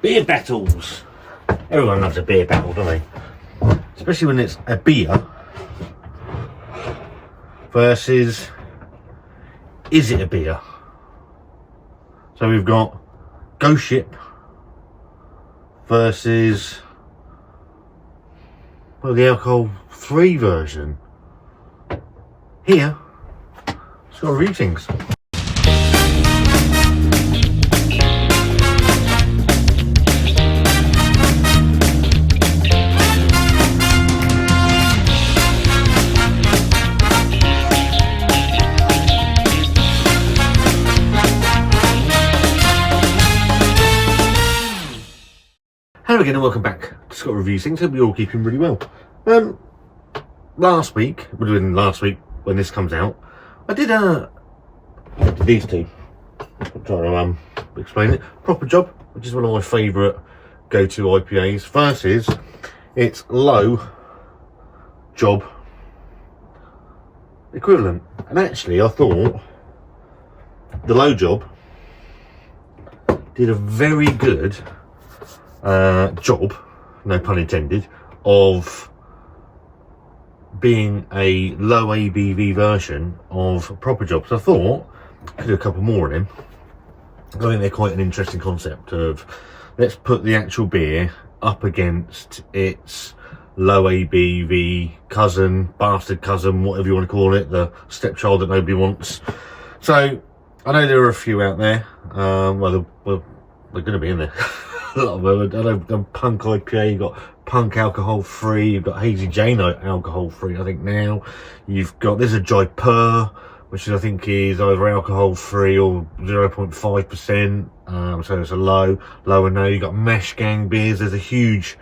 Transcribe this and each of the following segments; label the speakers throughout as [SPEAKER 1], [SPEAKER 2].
[SPEAKER 1] Beer battles. Everyone loves a beer battle, don't they? Especially when it's a beer versus is it a beer? So we've got Ghost Ship versus, well, the alcohol-free version. Here, it's got a review things. Hello again and welcome back to Scott Reviews Things. Hope you're all keeping really well. Last week when this comes out, I did these two. I'm trying to explain it. Proper Job, which is one of my favourite go-to IPAs, versus its Low Job equivalent. And actually, I thought the Low Job did a very good job, no pun intended, of being a low ABV version of Proper Job. So I thought I could do a couple more of them. I think they're quite an interesting concept of, let's put the actual beer up against its low ABV cousin, bastard cousin, whatever you want to call it, the stepchild that nobody wants. So I know there are a few out there. Well, they're going to be in there. A lot of them. I know the Punk IPA, you've got Punk alcohol free, you've got Hazy Jane alcohol free, I think now. You've got, there's a Jaipur, which I think is either alcohol free or 0.5%, so it's a lower now. You've got Mash Gang beers. There's a huge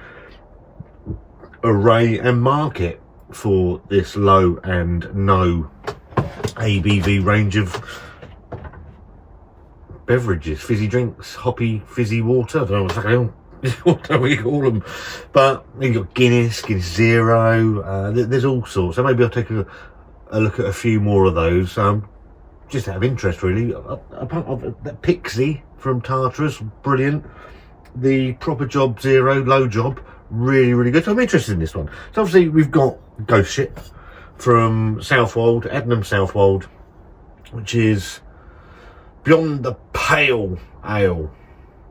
[SPEAKER 1] array and market for this low and no ABV range of beverages, fizzy drinks, hoppy fizzy water. I don't know what we call them, but you've got Guinness Zero. There's all sorts. So maybe I'll take a look at a few more of those, just out of interest, really. That Pixie from Tartarus, brilliant. The Proper Job Zero, Low Job, really good. So I'm interested in this one. So obviously we've got Ghost Ship from Southwold, Adnams Southwold, which is Beyond the Pale Ale.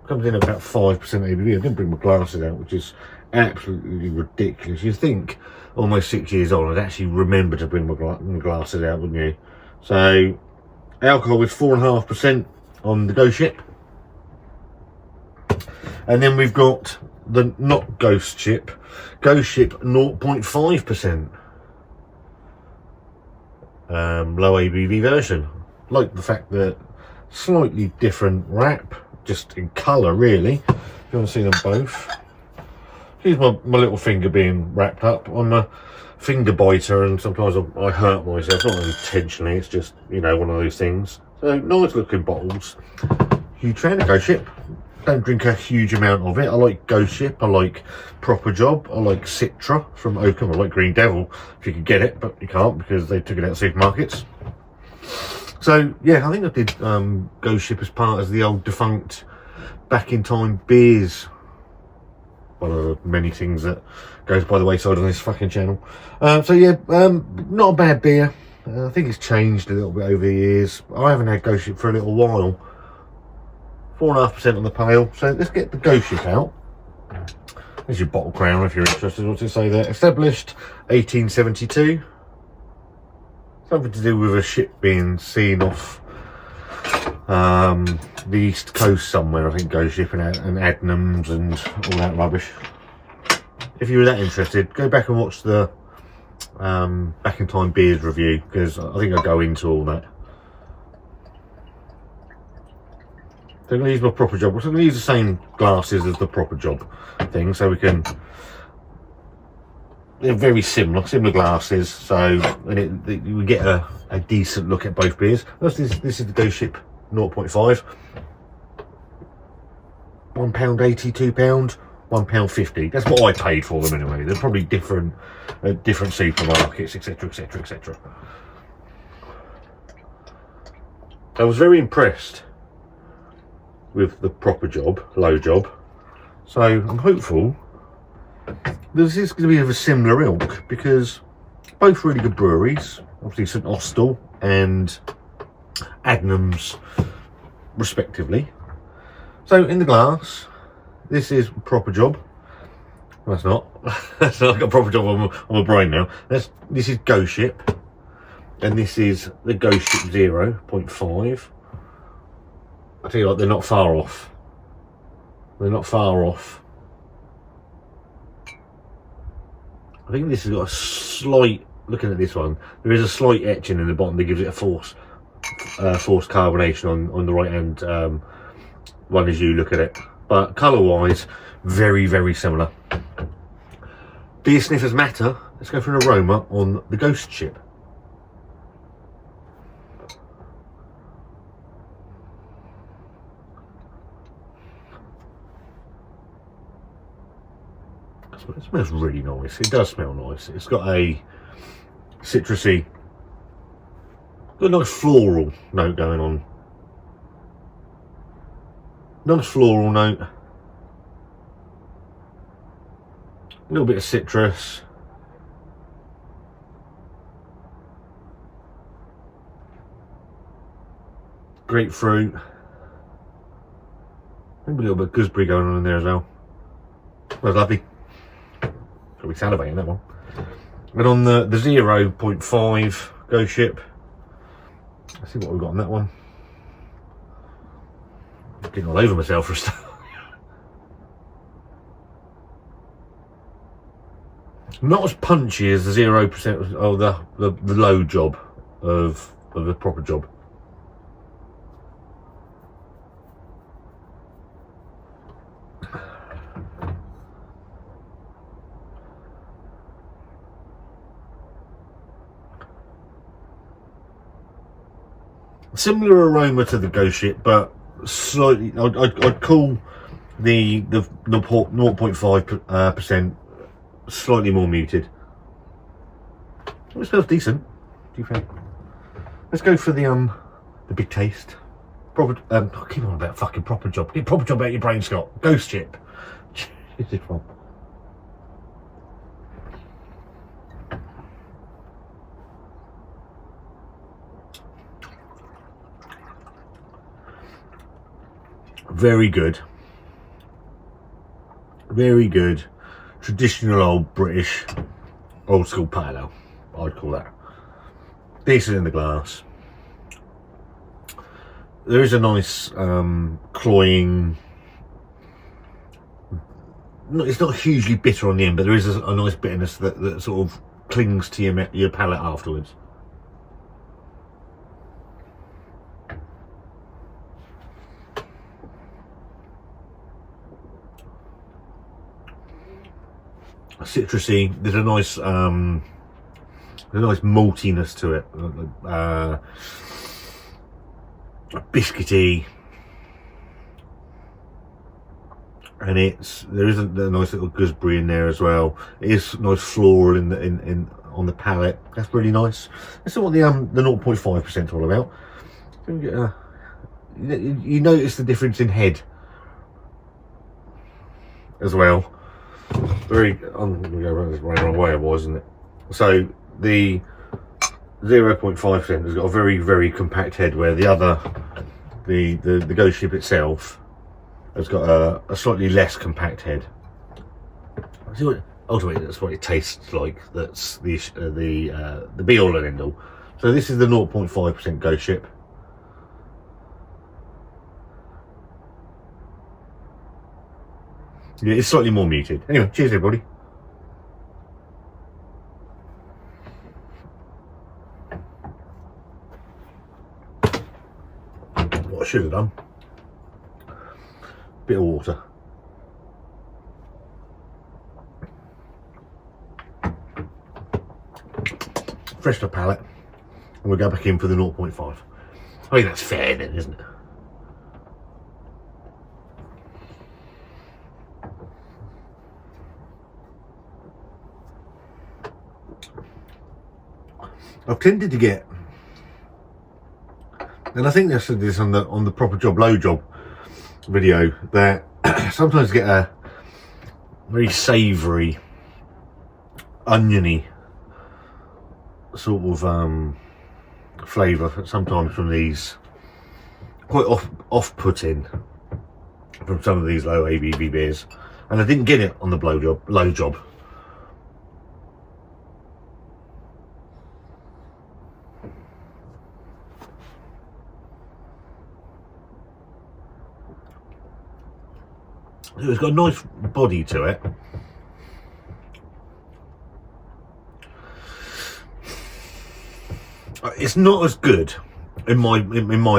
[SPEAKER 1] Comes in about 5% ABV. I didn't bring my glasses out, which is absolutely ridiculous. You think almost 6 years on, I'd actually remember to bring my glasses out, wouldn't you? So alcohol is 4.5% on the Ghost Ship. And then we've got the not Ghost Ship 0.5%. Low ABV version. Like the fact that slightly different wrap, just in colour really. If you want to see them both. Here's my little finger being wrapped up. I'm a finger biter and sometimes I hurt myself, not intentionally, it's just, you know, one of those things. So nice looking bottles. Huge fan of Ghost Ship. Don't drink a huge amount of it. I like Ghost Ship, I like Proper Job, I like Citra from Oakham, I like Green Devil if you could get it, but you can't because they took it out of supermarkets. So yeah, I think I did Ghost Ship as part of the old defunct Back in Time beers. One of the many things that goes by the wayside on this fucking channel. So yeah, not a bad beer. I think it's changed a little bit over the years. I haven't had Ghost Ship for a little while. 4.5% on the pale. So let's get the Ghost Ship out. There's your bottle crown if you're interested. What's it say there? Established 1872. Something to do with a ship being seen off the east coast somewhere. I think Ghost Ship and Adnams and all that rubbish. If you were that interested, go back and watch the Back in Time beers review, because I think I go into all that. So I'm going to use my Proper Job. I'm going to use the same glasses as the Proper Job thing, so we can. They're very similar glasses, so we get a decent look at both beers. This is the Ghost Ship 0.5. £1.80, £2, £1.50. That's what I paid for them anyway. They're probably different at different supermarkets, etc. I was very impressed with the Proper Job, Low Job. So I'm hopeful this is going to be of a similar ilk, because both really good breweries, obviously St Austell and Adnams respectively. So in the glass, this is proper job. Well, that's not. That's not like a proper job on my brain now. This is Ghost Ship, and this is the Ghost Ship 0.5. I tell you what, they're not far off. They're not far off. I think this has got a slight, looking at this one, there is a slight etching in the bottom that gives it a forced carbonation on the right hand one as you look at it. But colour wise, very, very similar. Do your sniffers matter? Let's go for an aroma on the Ghost Ship. It smells really nice. It does smell nice. It's got a citrusy, got a nice floral note going on. Nice floral note. A little bit of citrus. Grapefruit. Maybe a little bit of gooseberry going on in there as well. That's lovely. Got me salivating that one. And on the 0.5 Ghost Ship, let's see what we've got on that one. Getting all over myself for a start. Not as punchy as the 0% of the low job of the proper job. Similar aroma to the Ghost Ship, but slightly. I'd call the 0.5% slightly more muted. It smells decent. Do you think? Let's go for the big taste. Proper. Keep on about fucking proper job. Get proper job out your brain, Scott. Ghost Ship. Jesus, well. Very good. Very good. Traditional old British, old school pale ale, I'd call that. Decent in the glass. There is a nice cloying, it's not hugely bitter on the end, but there is a nice bitterness that sort of clings to your palate afterwards. Citrusy. There's a nice maltiness to it, biscuity, and there is a nice little gooseberry in there as well. It is nice floral on the palate. That's really nice. That's what the 0.5% is all about. You notice the difference in head as well. I'm going to go around the wrong way, wasn't it? So the 0.5% has got a very, very compact head, where the other, the Ghost Ship itself, has got a slightly less compact head. Ultimately, that's what it tastes like. That's the be all and end all. So this is the 0.5% Ghost Ship. Yeah, it's slightly more muted. Anyway, cheers everybody. What I should have done, bit of water. Fresh to palate, and we'll go back in for the 0.5. I mean, that's fair then, isn't it? I've tended to get, and I think I said this on the proper job, low job video, that sometimes get very savoury, oniony sort of flavour sometimes from these, quite off-putting from some of these low ABV beers, and I didn't get it on the low job. It's got a nice body to it. It's not as good, in my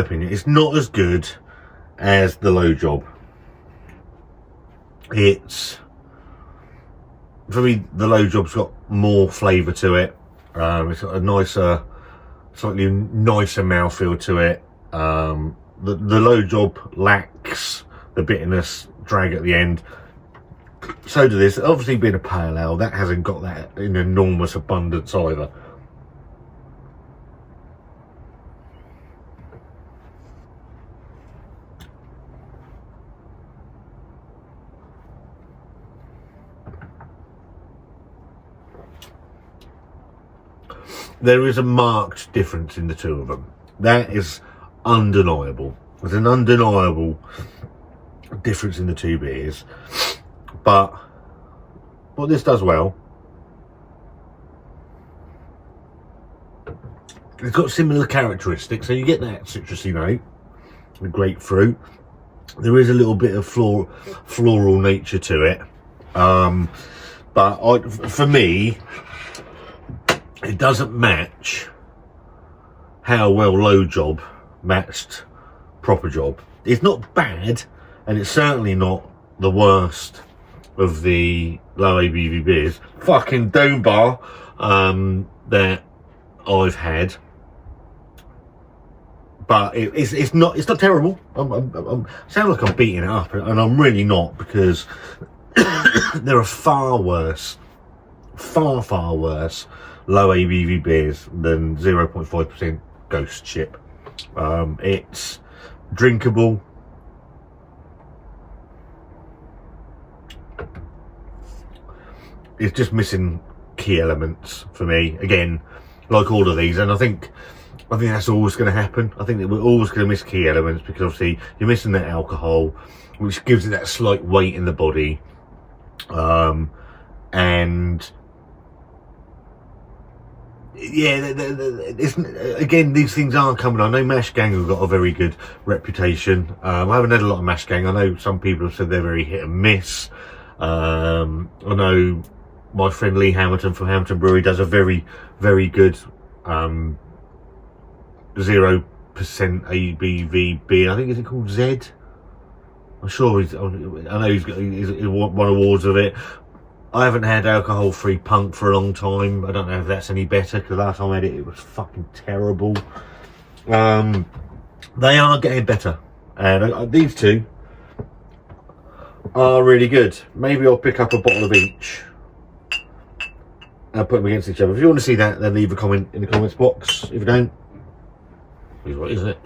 [SPEAKER 1] opinion. It's not as good as the low job. It's, for me, the low job's got more flavour to it. It's got a nicer, slightly nicer mouthfeel to it. The low job lacks the bitterness, drag at the end. So do this. Obviously, being a pale ale, that hasn't got that in enormous abundance either. There is a marked difference in the two of them. That is undeniable. There's an undeniable difference in the two beers. But what this does well, it's got similar characteristics. So you get that citrusy note, the grapefruit. There is a little bit of floral nature to it. But for me, it doesn't match how well low job matched proper job. It's not bad, and it's certainly not the worst of the low ABV beers. Fucking Dome Bar that I've had, but it's not terrible. I sound like I'm beating it up, and I'm really not, because there are far worse low ABV beers than 0.5% Ghost Ship. It's drinkable. It's just missing key elements for me, again, like all of these, and I think that's always going to happen. I think that we're always going to miss key elements, because obviously you're missing that alcohol, which gives it that slight weight in the body, and yeah, again, these things are coming. I know Mash Gang have got a very good reputation. I haven't had a lot of Mash Gang. I know some people have said they're very hit and miss. I know my friend Lee Hamilton from Hamilton Brewery does a very, very good 0% ABV beer. I think, is it called Z? I'm sure I know he's won awards of it. I haven't had alcohol-free punk for a long time. I don't know if that's any better, because last time I had it, it was fucking terrible. They are getting better, and these two are really good. Maybe I'll pick up a bottle of each and put them against each other. If you want to see that, then leave a comment in the comments box. If you don't, it's what, isn't it?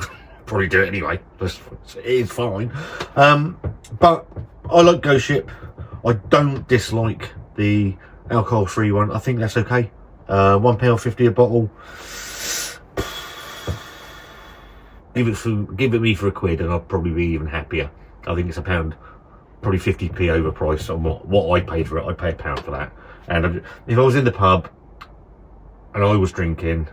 [SPEAKER 1] Probably do it anyway. It is fine. But I like Ghost Ship. I don't dislike the alcohol-free one. I think that's okay. £1.50 a bottle. Give it me for £1, and I'll probably be even happier. I think it's £1, probably 50p overpriced on what I paid for it. I'd pay £1 for that. And if I was in the pub and I was drinking,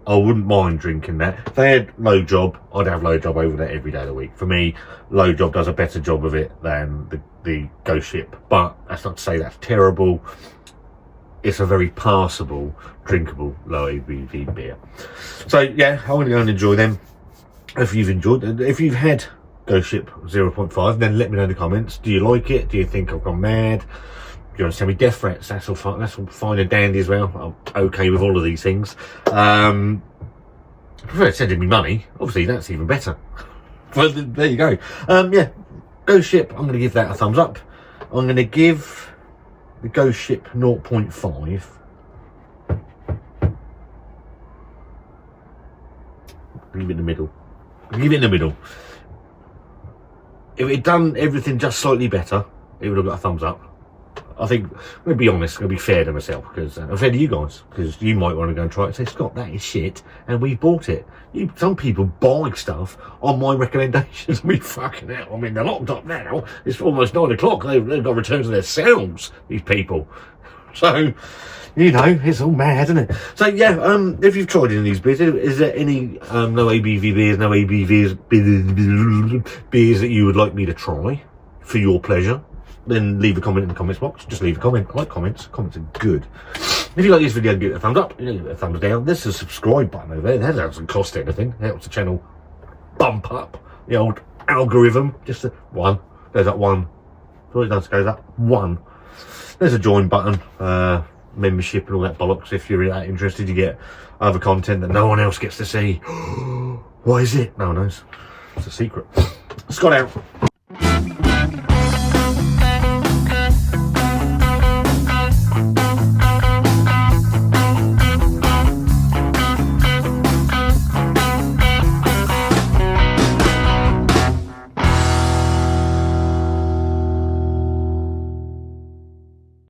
[SPEAKER 1] I wouldn't mind drinking that. If they had low job, I'd have low job over there every day of the week. For me, low job does a better job of it than the Ghost Ship. But that's not to say that's terrible. It's a very passable, drinkable, low ABV beer. So yeah, I'm going to go and enjoy them. If you've enjoyed, if you've had Ghost Ship 0.5, then let me know in the comments. Do you like it? Do you think I've gone mad? Do you want to send me death threats? That's all fine. That's all fine and dandy as well. I'm okay with all of these things. I prefer sending me money. Obviously, that's even better. But there you go. Yeah, Ghost Ship. I'm going to give that a thumbs up. I'm going to give the Ghost Ship 0.5. Leave it in the middle. Leave it in the middle. if it had done everything just slightly better, it would have got a thumbs up. I think, I'm going to be honest, I'm going to be fair to myself, because I'm fair to you guys, because you might want to go and try it and say, Scott, that is shit, and we bought it. Some people buy stuff on my recommendations. We fucking hell, I mean, they're locked up now. It's almost 9 o'clock. They've got returns to their selves, these people. So, you know, it's all mad, isn't it? So, yeah, if you've tried any of these beers, is there any no ABV beers, no ABVs, beers that you would like me to try for your pleasure? Then leave a comment in the comments box. Just leave a comment. I like comments. Comments are good. If you like this video, give it a thumbs up. Give it a thumbs down. There's a subscribe button over there. That doesn't cost anything. It helps the channel bump up the old algorithm. Just a one. There's that one. All it does goes up one. There's a join button. Membership and all that bollocks. If you're that interested, you get other content that no one else gets to see. What is it? No one knows. It's a secret. Scott out.